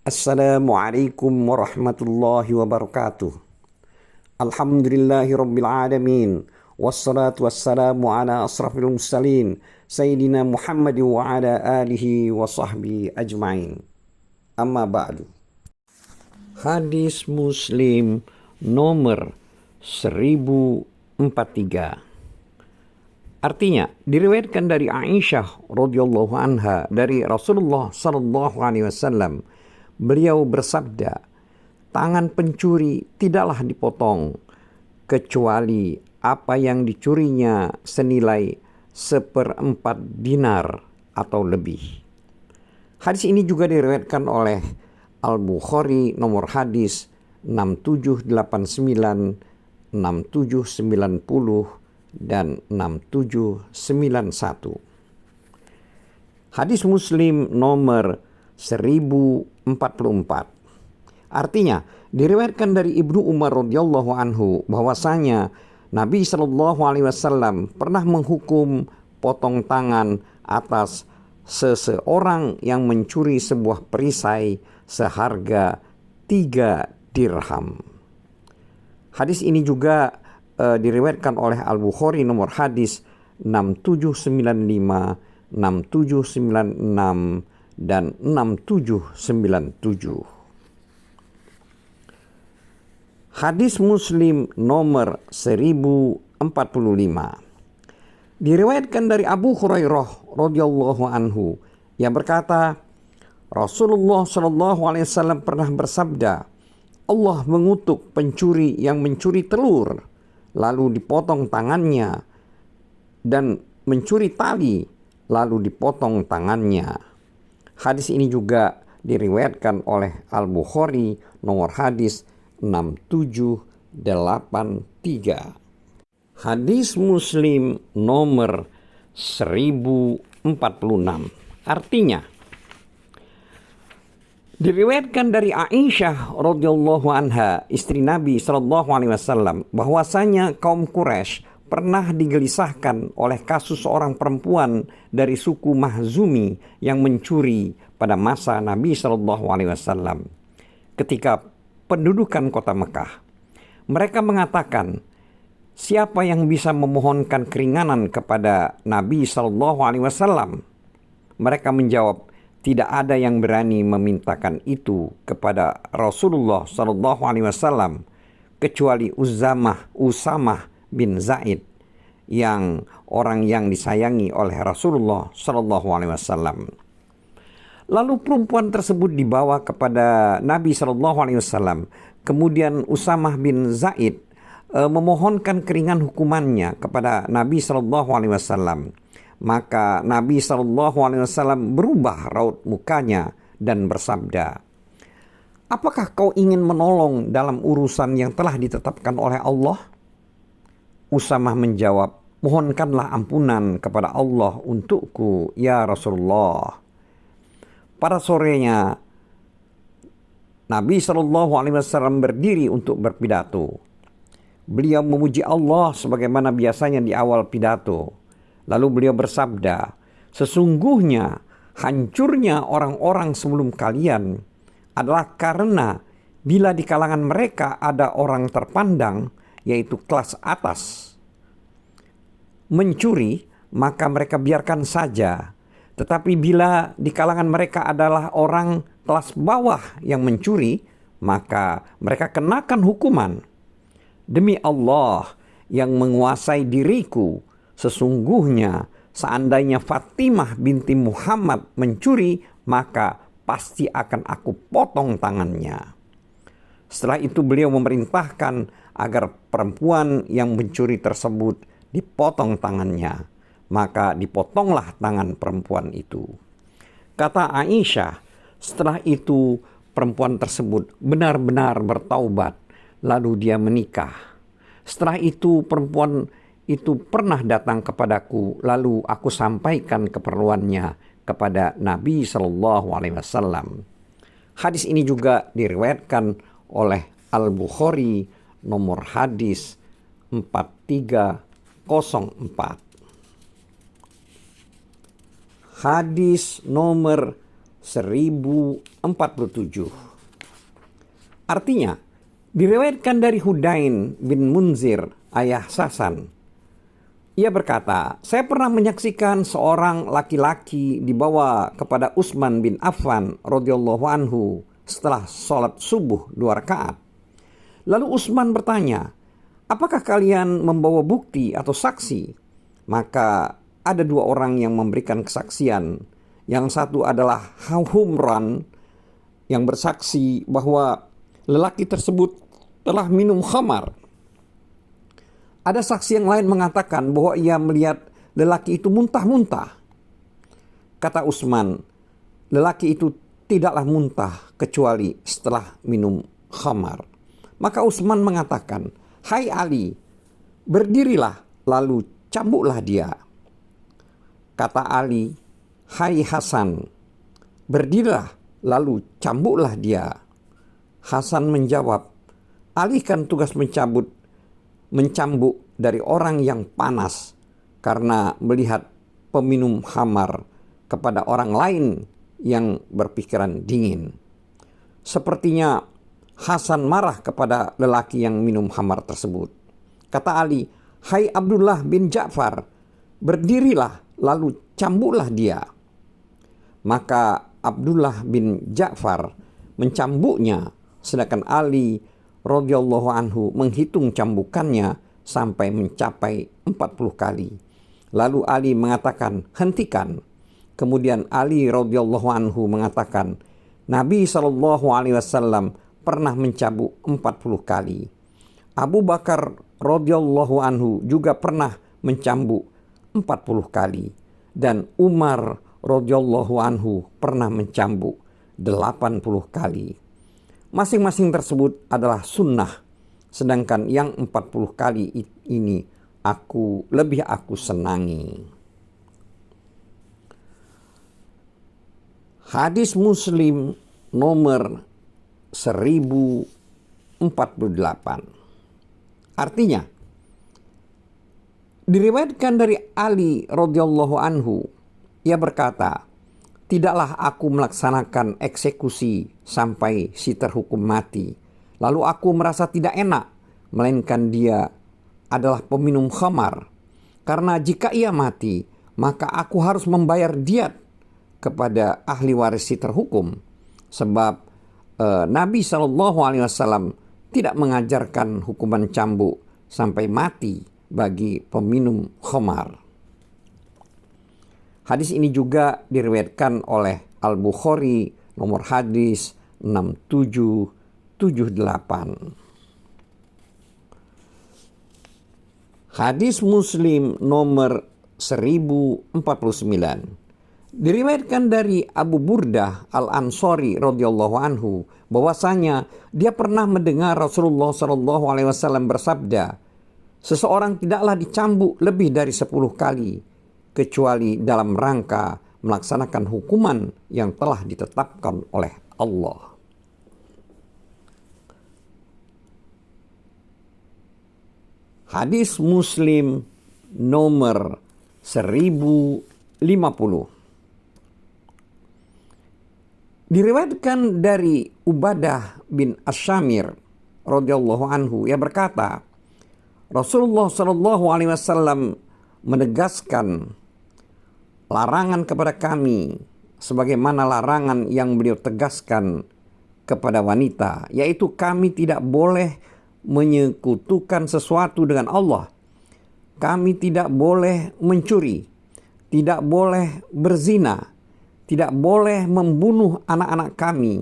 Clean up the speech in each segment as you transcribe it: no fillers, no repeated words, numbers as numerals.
Assalamualaikum warahmatullahi wabarakatuh. Alhamdulillahi rabbil alamin. Wassalatu wassalamu ala asrafil mursalin Sayyidina Muhammad wa ala alihi wa sahbihi ajma'in. Amma ba'du. Hadis Muslim nomor 1043. Artinya, diriwayatkan dari Aisyah radhiyallahu anha dari Rasulullah sallallahu alaihi wasallam, beliau bersabda, tangan pencuri tidaklah dipotong kecuali apa yang dicurinya senilai 1/4 dinar atau lebih. Hadis ini juga diriwayatkan oleh Al-Bukhari nomor hadis 6789, 6790 dan 6791. Hadis Muslim nomor 1044. Artinya, diriwayatkan dari Ibnu Umar radhiyallahu anhu bahwasanya Nabi Shallallahu alaihi wasallam pernah menghukum potong tangan atas seseorang yang mencuri sebuah perisai seharga 3 dirham. Hadis ini juga diriwayatkan oleh Al-Bukhari nomor hadis 6795, 6796 dan 6797. Hadis Muslim nomor 1045. Diriwayatkan dari Abu Hurairah radhiyallahu anhu yang berkata, Rasulullah shallallahu alaihi wasallam pernah bersabda, Allah mengutuk pencuri yang mencuri telur lalu dipotong tangannya, dan mencuri tali lalu dipotong tangannya. Hadis ini juga diriwayatkan oleh Al-Bukhari nomor hadis 6783. Hadis Muslim nomor 1046. Artinya, diriwayatkan dari Aisyah radhiyallahu anha, istri Nabi sallallahu alaihi wasallam, bahwasanya kaum Quraisy pernah digelisahkan oleh kasus seorang perempuan dari suku Mahzumi yang mencuri pada masa Nabi sallallahu alaihi wasallam. Ketika pendudukan kota Mekah, mereka mengatakan, siapa yang bisa memohonkan keringanan kepada Nabi sallallahu alaihi wasallam? Mereka menjawab, tidak ada yang berani memintakan itu kepada Rasulullah sallallahu alaihi wasallam kecuali Usamah bin Zaid, yang orang yang disayangi oleh Rasulullah sallallahu alaihi wasallam. Lalu perempuan tersebut dibawa kepada Nabi sallallahu alaihi wasallam. Kemudian Usamah bin Zaid memohonkan keringan hukumannya kepada Nabi sallallahu alaihi wasallam. Maka Nabi SAW berubah raut mukanya dan bersabda, apakah kau ingin menolong dalam urusan yang telah ditetapkan oleh Allah? Usamah menjawab, mohonkanlah ampunan kepada Allah untukku, ya Rasulullah. Pada sorenya, Nabi SAW berdiri untuk berpidato. Beliau memuji Allah sebagaimana biasanya di awal pidato. Lalu beliau bersabda, sesungguhnya hancurnya orang-orang sebelum kalian adalah karena bila di kalangan mereka ada orang terpandang, yaitu kelas atas, mencuri, maka mereka biarkan saja. Tetapi bila di kalangan mereka adalah orang kelas bawah yang mencuri, maka mereka kenakan hukuman. Demi Allah yang menguasai diriku, sesungguhnya seandainya Fatimah binti Muhammad mencuri, maka pasti akan aku potong tangannya. Setelah itu beliau memerintahkan agar perempuan yang mencuri tersebut dipotong tangannya. Maka dipotonglah tangan perempuan itu. Kata Aisyah, setelah itu perempuan tersebut benar-benar bertaubat, lalu dia menikah. Setelah itu perempuan itu pernah datang kepadaku, lalu aku sampaikan keperluannya kepada Nabi Shallallahu Alaihi Wasallam. Hadis ini juga diriwayatkan oleh Al-Bukhari nomor hadis 4304. Hadis nomor 1047. Artinya, diriwayatkan dari Hudain bin Munzir, ayah Sasan. Ia berkata, saya pernah menyaksikan seorang laki-laki dibawa kepada Utsman bin Affan radhiyallahu anhu setelah sholat subuh 2 rakaat. Lalu Utsman bertanya, apakah kalian membawa bukti atau saksi? Maka ada 2 orang yang memberikan kesaksian. Yang satu adalah Humran yang bersaksi bahwa lelaki tersebut telah minum khamar. Ada saksi yang lain mengatakan bahwa ia melihat lelaki itu muntah-muntah. Kata Utsman, lelaki itu tidaklah muntah kecuali setelah minum khamar. Maka Utsman mengatakan, hai Ali, berdirilah lalu cambuklah dia. Kata Ali, hai Hasan, berdirilah lalu cambuklah dia. Hasan menjawab, alihkan tugas mencambuk dari orang yang panas karena melihat peminum khamar kepada orang lain yang berpikiran dingin. Sepertinya Hasan marah kepada lelaki yang minum khamar tersebut. Kata Ali, hai Abdullah bin Ja'far, berdirilah lalu cambuklah dia. Maka Abdullah bin Ja'far mencambuknya, sedangkan Ali radhiyallahu anhu menghitung cambukannya sampai mencapai 40 kali. Lalu Ali mengatakan, hentikan. Kemudian Ali radhiyallahu anhu mengatakan, Nabi SAW pernah mencambuk 40 kali. Abu Bakar radhiyallahu anhu juga pernah mencambuk 40 kali. Dan Umar radhiyallahu anhu pernah mencambuk 80 kali. Masing-masing tersebut adalah sunnah, sedangkan yang 40 kali ini aku senangi. Hadis Muslim nomor 1048. Artinya, diriwayatkan dari Ali radhiyallahu anhu, ia berkata, tidaklah aku melaksanakan eksekusi sampai si terhukum mati. Lalu aku merasa tidak enak, melainkan dia adalah peminum khamar. Karena jika ia mati, maka aku harus membayar diat kepada ahli waris si terhukum. Sebab Nabi SAW tidak mengajarkan hukuman cambuk sampai mati bagi peminum khamar. Hadis ini juga diriwayatkan oleh Al-Bukhari nomor hadis 6778. Hadis Muslim nomor 1049. Diriwayatkan dari Abu Burdah Al-Ansari radhiyallahu anhu bahwasanya dia pernah mendengar Rasulullah SAW bersabda, seseorang tidaklah dicambuk lebih dari 10 kali kecuali dalam rangka melaksanakan hukuman yang telah ditetapkan oleh Allah. Hadis Muslim nomor 1050. Diriwayatkan dari Ubadah bin Asyamir radhiyallahu anhu, ia berkata, Rasulullah SAW menegaskan larangan kepada kami sebagaimana larangan yang beliau tegaskan kepada wanita, yaitu kami tidak boleh menyekutukan sesuatu dengan Allah. Kami tidak boleh mencuri, tidak boleh berzina, tidak boleh membunuh anak-anak kami,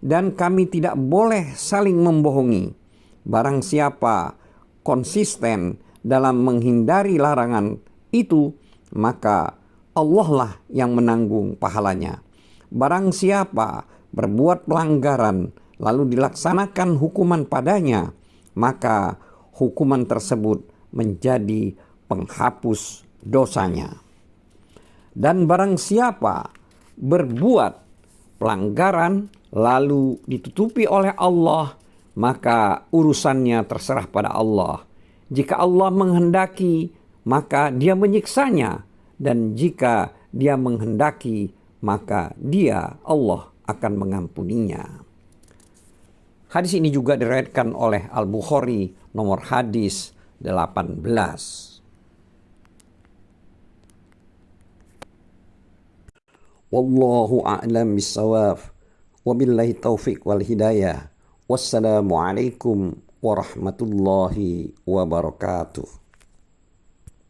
dan kami tidak boleh saling membohongi. Barang siapa konsisten dalam menghindari larangan itu, maka Allah lah yang menanggung pahalanya. Barang siapa berbuat pelanggaran lalu dilaksanakan hukuman padanya, maka hukuman tersebut menjadi penghapus dosanya. Dan barang siapa berbuat pelanggaran lalu ditutupi oleh Allah, maka urusannya terserah pada Allah. Jika Allah menghendaki, maka dia menyiksanya, dan jika dia menghendaki, maka dia, Allah, akan mengampuninya. Hadis ini juga diriwayatkan oleh Al-Bukhari nomor hadis 18. Wallahu a'lam bissawab. Wabillahi taufiq wal hidayah. Wassalamualaikum warahmatullahi wabarakatuh.